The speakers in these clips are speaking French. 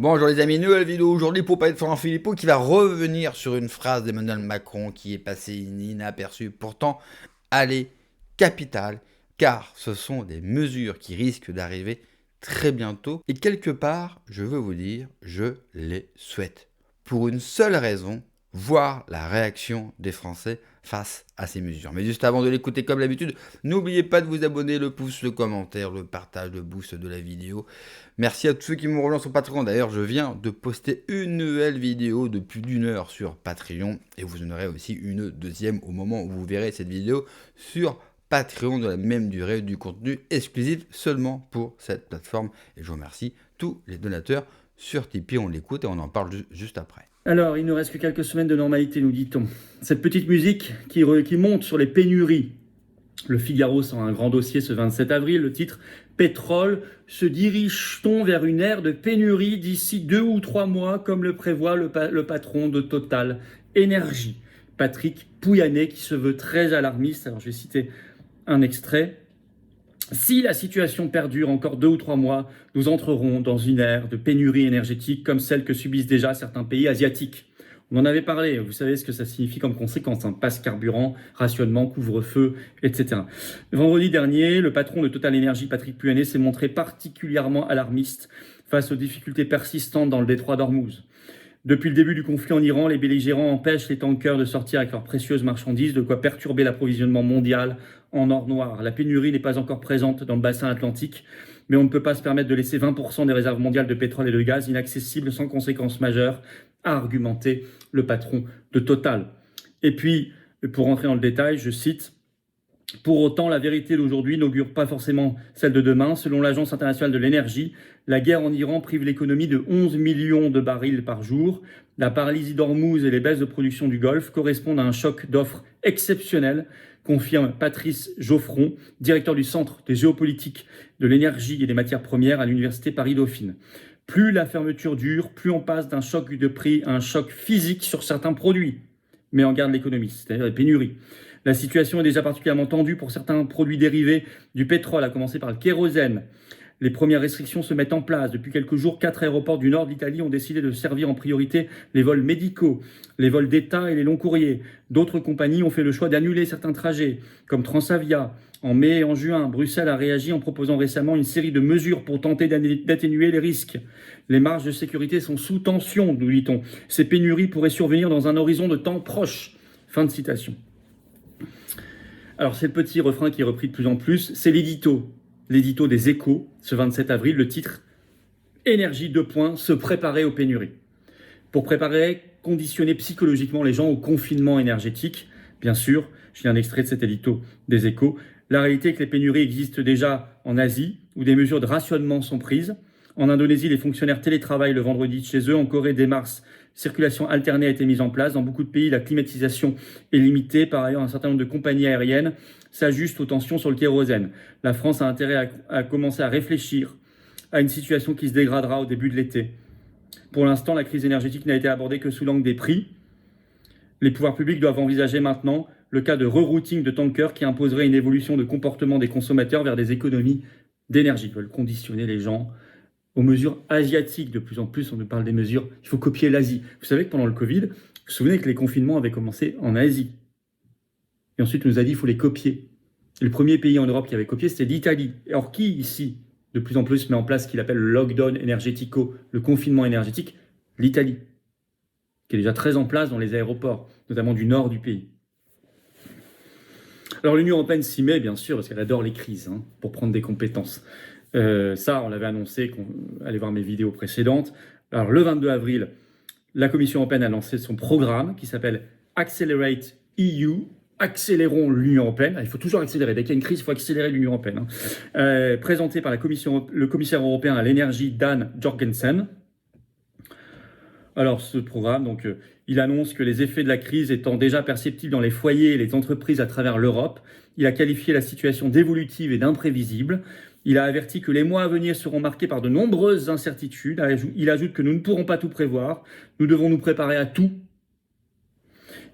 Bonjour les amis, nouvelle vidéo aujourd'hui pour parler de Florent Philippot qui va revenir sur une phrase d'Emmanuel Macron qui est passée inaperçue. Pourtant, elle est capitale car ce sont des mesures qui risquent d'arriver très bientôt. Et quelque part, je veux vous dire, je les souhaite. Pour une seule raison, voir la réaction des Français face à ces mesures. Mais juste avant de l'écouter comme d'habitude, n'oubliez pas de vous abonner, le pouce, le commentaire, le partage, le boost de la vidéo. Merci à tous ceux qui m'ont rejoint sur Patreon. D'ailleurs, je viens de poster une nouvelle vidéo de plus d'une heure sur Patreon. Et vous en aurez aussi une deuxième au moment où vous verrez cette vidéo sur Patreon de la même durée, du contenu exclusif seulement pour cette plateforme. Et je remercie tous les donateurs sur Tipeee. On l'écoute et on en parle juste après. Alors, il ne reste que quelques semaines de normalité, nous dit-on. Cette petite musique qui monte sur les pénuries. Le Figaro sort un grand dossier ce 27 avril, le titre « Pétrole, se dirige-t-on vers une ère de pénurie d'ici 2 ou 3 mois, comme le prévoit le patron de Total Énergie ?» Patrick Pouyanné, qui se veut très alarmiste. Alors, je vais citer un extrait. Si la situation perdure encore 2 ou 3 mois, nous entrerons dans une ère de pénurie énergétique comme celle que subissent déjà certains pays asiatiques. On en avait parlé, vous savez ce que ça signifie comme conséquence, passe carburant, rationnement, couvre-feu, etc. Vendredi dernier, le patron de Total Énergie, Patrick Pouyanné, s'est montré particulièrement alarmiste face aux difficultés persistantes dans le détroit d'Ormuz. Depuis le début du conflit en Iran, les belligérants empêchent les tankers de sortir avec leurs précieuses marchandises, de quoi perturber l'approvisionnement mondial en or noir. La pénurie n'est pas encore présente dans le bassin atlantique, mais on ne peut pas se permettre de laisser 20% des réserves mondiales de pétrole et de gaz inaccessibles sans conséquences majeures, a argumenté le patron de Total. Et puis, pour rentrer dans le détail, je cite: « Pour autant, la vérité d'aujourd'hui n'augure pas forcément celle de demain. Selon l'Agence internationale de l'énergie, la guerre en Iran prive l'économie de 11 millions de barils par jour. La paralysie d'Ormuz et les baisses de production du Golfe correspondent à un choc d'offres exceptionnel, confirme Patrice Geoffron, directeur du Centre des géopolitiques de l'énergie et des matières premières à l'Université Paris-Dauphine. Plus la fermeture dure, plus on passe d'un choc de prix à un choc physique sur certains produits, mais en garde l'économie, c'est-à-dire les pénuries. La situation est déjà particulièrement tendue pour certains produits dérivés du pétrole, à commencer par le kérosène. Les premières restrictions se mettent en place. Depuis quelques jours, 4 aéroports du nord de l'Italie ont décidé de servir en priorité les vols médicaux, les vols d'État et les longs courriers. D'autres compagnies ont fait le choix d'annuler certains trajets, comme Transavia. En mai et en juin, Bruxelles a réagi en proposant récemment une série de mesures pour tenter d'atténuer les risques. Les marges de sécurité sont sous tension, nous dit-on. Ces pénuries pourraient survenir dans un horizon de temps proche. » Fin de citation. Alors, c'est le petit refrain qui est repris de plus en plus. C'est l'édito des Échos, ce 27 avril, le titre « Énergie 2 points, se préparer aux pénuries ». Pour préparer, conditionner psychologiquement les gens au confinement énergétique, bien sûr, je lis un extrait de cet édito des Échos. La réalité est que les pénuries existent déjà en Asie, où des mesures de rationnement sont prises. En Indonésie, les fonctionnaires télétravaillent le vendredi de chez eux. En Corée, dès mars, circulation alternée a été mise en place. Dans beaucoup de pays, la climatisation est limitée. Par ailleurs, un certain nombre de compagnies aériennes s'ajustent aux tensions sur le kérosène. La France a intérêt à commencer à réfléchir à une situation qui se dégradera au début de l'été. Pour l'instant, la crise énergétique n'a été abordée que sous l'angle des prix. Les pouvoirs publics doivent envisager maintenant le cas de rerouting de tankers qui imposerait une évolution de comportement des consommateurs vers des économies d'énergie. Ils veulent conditionner les gens aux mesures asiatiques. De plus en plus, on nous parle des mesures, il faut copier l'Asie. Vous savez que pendant le Covid, vous vous souvenez que les confinements avaient commencé en Asie. Et ensuite, on nous a dit qu'il faut les copier. Et le premier pays en Europe qui avait copié, c'était l'Italie. Alors qui, ici, de plus en plus, met en place ce qu'il appelle le lockdown énergético, le confinement énergétique? L'Italie, qui est déjà très en place dans les aéroports, notamment du nord du pays. Alors l'Union européenne s'y met, bien sûr, parce qu'elle adore les crises, pour prendre des compétences. Ça, on l'avait annoncé, allez voir mes vidéos précédentes. Alors le 22 avril, la Commission européenne a lancé son programme qui s'appelle Accelerate EU, accélérons l'Union européenne. Il faut toujours accélérer. Dès qu'il y a une crise, il faut accélérer l'Union européenne. Présenté par le commissaire européen à l'énergie, Dan Jorgensen. Alors ce programme, il annonce que les effets de la crise étant déjà perceptibles dans les foyers et les entreprises à travers l'Europe, il a qualifié la situation d'évolutive et d'imprévisible. Il a averti que les mois à venir seront marqués par de nombreuses incertitudes. Il ajoute que nous ne pourrons pas tout prévoir. Nous devons nous préparer à tout.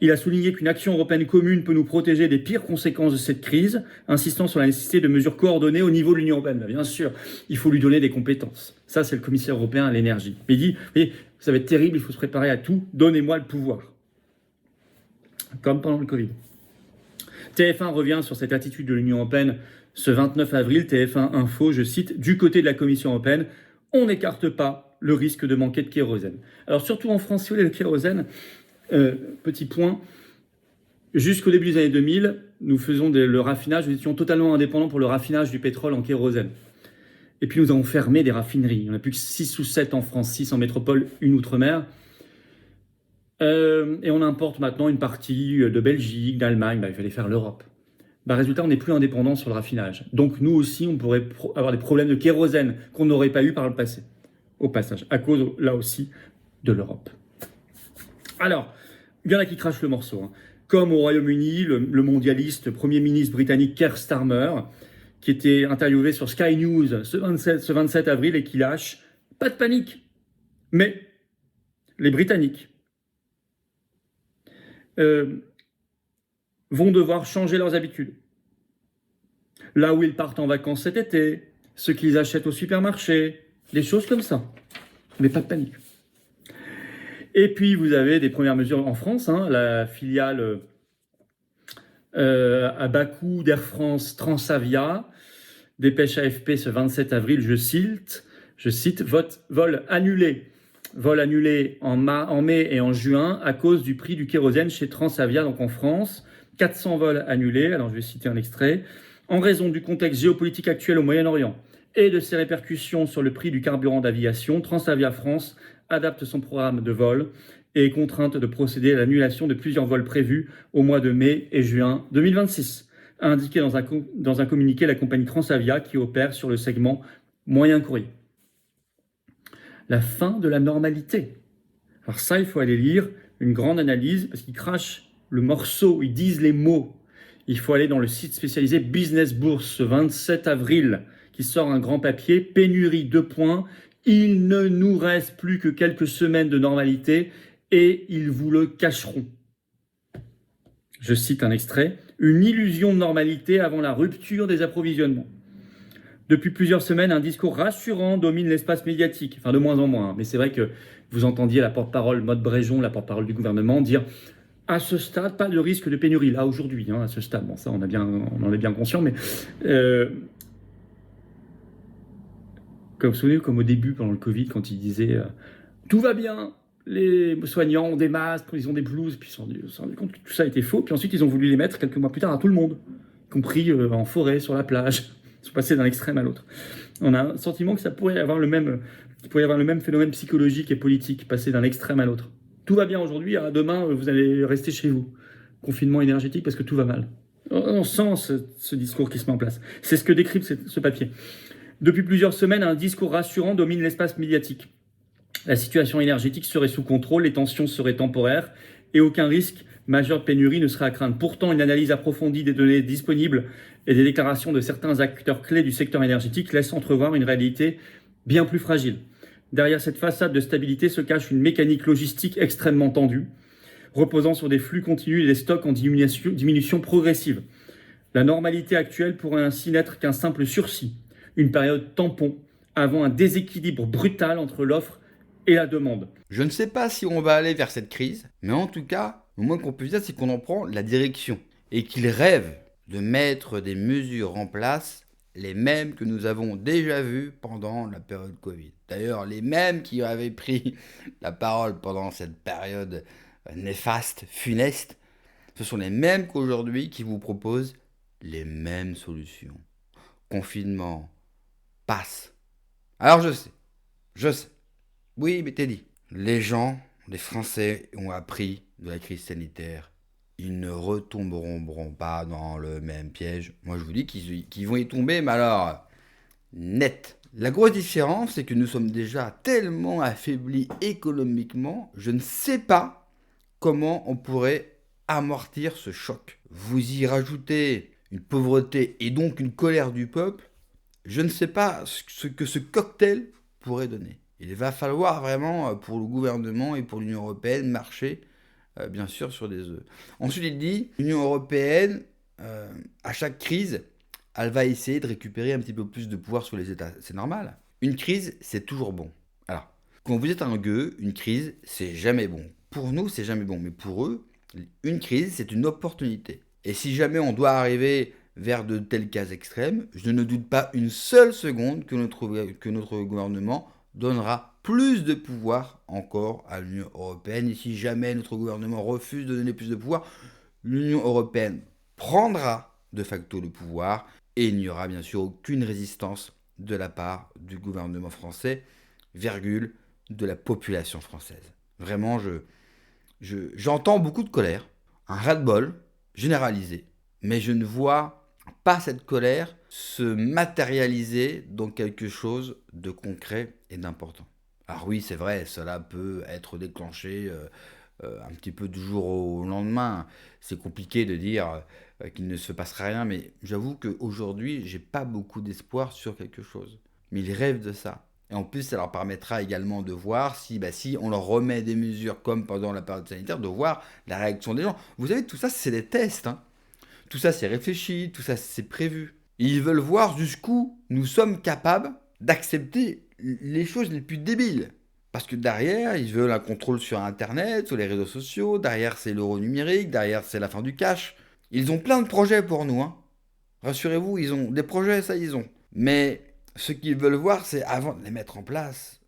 Il a souligné qu'une action européenne commune peut nous protéger des pires conséquences de cette crise, insistant sur la nécessité de mesures coordonnées au niveau de l'Union européenne. Bien sûr, il faut lui donner des compétences. Ça, c'est le commissaire européen à l'énergie. Mais il dit, vous voyez, ça va être terrible, il faut se préparer à tout, donnez-moi le pouvoir. Comme pendant le Covid. TF1 revient sur cette attitude de l'Union européenne ce 29 avril. TF1 Info, je cite, du côté de la Commission européenne, on n'écarte pas le risque de manquer de kérosène. Alors surtout en France, si vous voulez, le kérosène, petit point, jusqu'au début des années 2000, nous faisions le raffinage, nous étions totalement indépendants pour le raffinage du pétrole en kérosène. Et puis nous avons fermé des raffineries. Il n'y en a plus que 6 ou 7 en France, 6 en métropole, une outre-mer. Et on importe maintenant une partie de Belgique, d'Allemagne. Il fallait faire l'Europe. Résultat, on n'est plus indépendant sur le raffinage. Donc nous aussi, on pourrait avoir des problèmes de kérosène qu'on n'aurait pas eu par le passé. Au passage, à cause, là aussi, de l'Europe. Alors, il y en a qui crachent le morceau. Comme au Royaume-Uni, le mondialiste Premier ministre britannique Keir Starmer, qui était interviewé sur Sky News ce 27 avril et qui lâche « Pas de panique, mais les Britanniques vont devoir changer leurs habitudes. Là où ils partent en vacances cet été, ce qu'ils achètent au supermarché, des choses comme ça. Mais pas de panique. » Et puis, vous avez des premières mesures en France, la filiale à bas coût d'Air France Transavia, dépêche AFP ce 27 avril, je cite, vol annulé en mai et en juin à cause du prix du kérosène chez Transavia, donc en France. 400 vols annulés, alors je vais citer un extrait. En raison du contexte géopolitique actuel au Moyen-Orient et de ses répercussions sur le prix du carburant d'aviation, Transavia France adapte son programme de vol et est contrainte de procéder à l'annulation de plusieurs vols prévus au mois de mai et juin 2026, a indiqué dans un communiqué la compagnie Transavia qui opère sur le segment moyen courrier. La fin de la normalité. Alors ça, il faut aller lire une grande analyse parce qu'ils crachent le morceau, ils disent les mots. Il faut aller dans le site spécialisé Business Bourse ce 27 avril qui sort un grand papier, pénurie 2 points. Il ne nous reste plus que quelques semaines de normalité et ils vous le cacheront. Je cite un extrait. Une illusion de normalité avant la rupture des approvisionnements. Depuis plusieurs semaines, un discours rassurant domine l'espace médiatique. Enfin, de moins en moins. Mais c'est vrai que vous entendiez la porte-parole Maud Bréjon, la porte-parole du gouvernement, dire à ce stade, pas de risque de pénurie. Là, aujourd'hui, à ce stade. Bon, ça, on en est bien conscient, mais comme vous vous souvenez, comme au début, pendant le Covid, quand il disait tout va bien, les soignants ont des masques, ils ont des blouses, puis ils se sont rendus compte que tout ça était faux, puis ensuite ils ont voulu les mettre quelques mois plus tard à tout le monde, y compris en forêt, sur la plage. Ils sont passés d'un extrême à l'autre. On a un sentiment que ça pourrait avoir le même phénomène psychologique et politique, passer d'un extrême à l'autre. Tout va bien aujourd'hui, demain vous allez rester chez vous. Confinement énergétique parce que tout va mal. On sent ce discours qui se met en place. C'est ce que décrit ce papier. Depuis plusieurs semaines, un discours rassurant domine l'espace médiatique. La situation énergétique serait sous contrôle, les tensions seraient temporaires et aucun risque majeur de pénurie ne serait à craindre. Pourtant, une analyse approfondie des données disponibles et des déclarations de certains acteurs clés du secteur énergétique laissent entrevoir une réalité bien plus fragile. Derrière cette façade de stabilité se cache une mécanique logistique extrêmement tendue, reposant sur des flux continus et des stocks en diminution progressive. La normalité actuelle pourrait ainsi n'être qu'un simple sursis, une période tampon, avant un déséquilibre brutal entre l'offre et la demande. Je ne sais pas si on va aller vers cette crise, mais en tout cas, le moins qu'on puisse dire, c'est qu'on en prend la direction et qu'il rêve de mettre des mesures en place, les mêmes que nous avons déjà vues pendant la période Covid. D'ailleurs, les mêmes qui avaient pris la parole pendant cette période néfaste, funeste, ce sont les mêmes qu'aujourd'hui qui vous proposent les mêmes solutions. Confinement, passe. Alors je sais. Oui, mais t'es dit. Les Français ont appris de la crise sanitaire. Ils ne retomberont pas dans le même piège. Moi, je vous dis qu'ils vont y tomber, mais alors, net. La grosse différence, c'est que nous sommes déjà tellement affaiblis économiquement, je ne sais pas comment on pourrait amortir ce choc. Vous y rajoutez une pauvreté et donc une colère du peuple, je ne sais pas ce que ce cocktail pourrait donner. Il va falloir vraiment, pour le gouvernement et pour l'Union européenne, marcher bien sûr, sur des œufs. Ensuite, il dit, l'Union européenne, à chaque crise, elle va essayer de récupérer un petit peu plus de pouvoir sur les États. C'est normal. Une crise, c'est toujours bon. Alors, quand vous êtes un gueux, une crise, c'est jamais bon. Pour nous, c'est jamais bon. Mais pour eux, une crise, c'est une opportunité. Et si jamais on doit arriver vers de tels cas extrêmes, je ne doute pas une seule seconde que notre gouvernement donnera plus de pouvoir encore à l'Union européenne. Et si jamais notre gouvernement refuse de donner plus de pouvoir, l'Union européenne prendra de facto le pouvoir et il n'y aura bien sûr aucune résistance de la part du gouvernement français, virgule, de la population française. Vraiment, j'entends beaucoup de colère, un ras-le-bol généralisé, mais je ne vois pas cette colère se matérialiser dans quelque chose de concret et d'important. Alors oui, c'est vrai, cela peut être déclenché un petit peu du jour au lendemain. C'est compliqué de dire qu'il ne se passera rien, mais j'avoue qu'aujourd'hui, j'ai pas beaucoup d'espoir sur quelque chose. Mais ils rêvent de ça. Et en plus, ça leur permettra également de voir si on leur remet des mesures comme pendant la période sanitaire, de voir la réaction des gens. Vous savez, tout ça, c'est des tests. Hein. Tout ça, c'est réfléchi, tout ça, c'est prévu. Et ils veulent voir jusqu'où nous sommes capables d'accepter les choses les plus débiles. Parce que derrière, ils veulent un contrôle sur Internet, sur les réseaux sociaux, derrière c'est l'euro numérique, derrière c'est la fin du cash. Ils ont plein de projets pour nous. Hein. Rassurez-vous, ils ont des projets, ça ils ont. Mais ce qu'ils veulent voir, c'est avant de les mettre en place,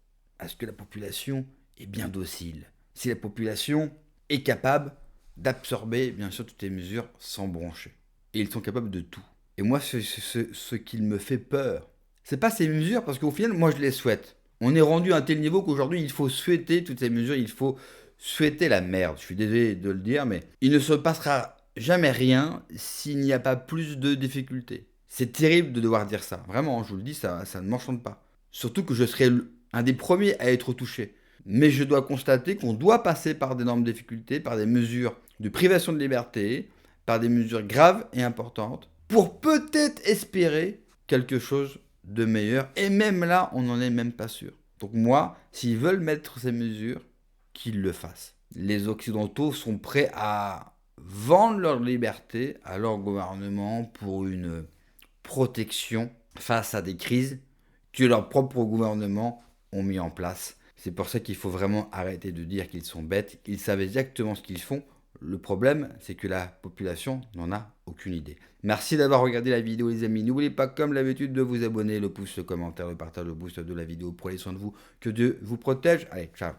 est-ce que la population est bien docile? Si la population est capable d'absorber, bien sûr, toutes les mesures sans broncher. Et ils sont capables de tout. Et moi, ce qui me fait peur, c'est pas ces mesures, parce qu'au final, moi, je les souhaite. On est rendu à un tel niveau qu'aujourd'hui, il faut souhaiter toutes ces mesures, il faut souhaiter la merde. Je suis désolé de le dire, mais il ne se passera jamais rien s'il n'y a pas plus de difficultés. C'est terrible de devoir dire ça. Vraiment, je vous le dis, ça ne m'enchante pas. Surtout que je serai un des premiers à être touché. Mais je dois constater qu'on doit passer par d'énormes difficultés, par des mesures de privation de liberté, par des mesures graves et importantes, pour peut-être espérer quelque chose de meilleur. Et même là, on n'en est même pas sûr. Donc moi, s'ils veulent mettre ces mesures, qu'ils le fassent. Les Occidentaux sont prêts à vendre leur liberté à leur gouvernement pour une protection face à des crises que leurs propres gouvernements ont mis en place. C'est pour ça qu'il faut vraiment arrêter de dire qu'ils sont bêtes. Ils savent exactement ce qu'ils font. Le problème, c'est que la population n'en a aucune idée. Merci d'avoir regardé la vidéo les amis. N'oubliez pas comme l'habitude de vous abonner, le pouce, le commentaire, le partage, le boost de la vidéo. Prenez soin de vous. Que Dieu vous protège. Allez, ciao.